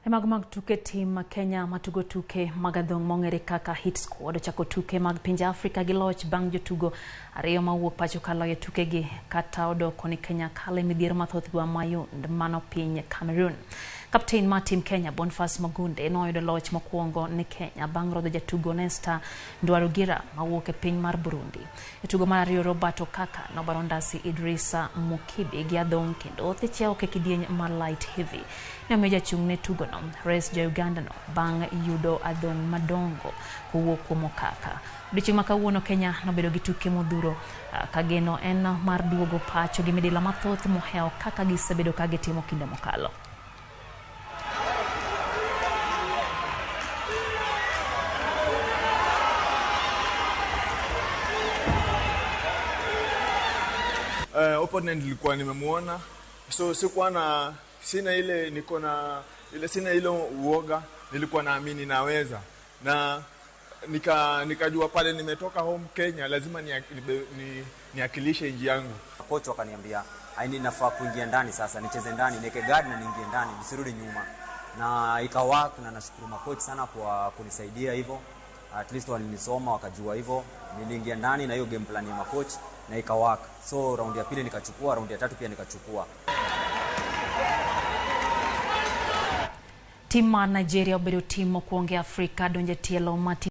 Mag tuke team Kenya matugo tuke magadhong mongere kaka hit squad chako tuke mag pinje Afrika gi loch bang jotugo ariyo mawuok pacho kaloyo tuke gi kata odoko ni Kenya kale midhiero mathoth gwa mayund mano piny Cameroon. Captain ma team Kenya Boniface Magunde noyudo loch mokwongo ni Kenya bang rodho jatugo Nesta Ndwarugira mawuok e piny mar Burundi. Jatugo mar ariyo Roberto Kaka nobaro ndasi Idrissa Mukibi gi adhong kendo thicheo ke kidieny mar light heavy. Ne jachung' ne tugo no res ja Uganda no bang yudo adhong madongo kowuok kuom Kaka. Odiochieng' ma kawuono Kenya nobedo gi tuke modhuro kageno en mar duogo pacho gi midila mathoth moheo kaka gisebedo ka gitimo kinde mokalo. Opponent nilikuwa nimemuona, so sina ile uoga, nilikuwa naamini naweza, na nikajua pale nimetoka home Kenya lazima niakilishe nchi yangu. Coach akaniambia nafaa kuingia ndani sasa, nicheze ndani, niweke guard na niingie ndani, nisirudi nyuma, na ikawaka, na nashukuru makocha sana kwa kunisaidia hivyo. At least walinisoma wakajua hivyo, niliingia ndani na hiyo game plan ya makocha na ikawaka. So round ya pili nikachukua, round ya tatu pia nikachukua. Timu Nigeria obedo timu kuongea Afrika donje tielo mati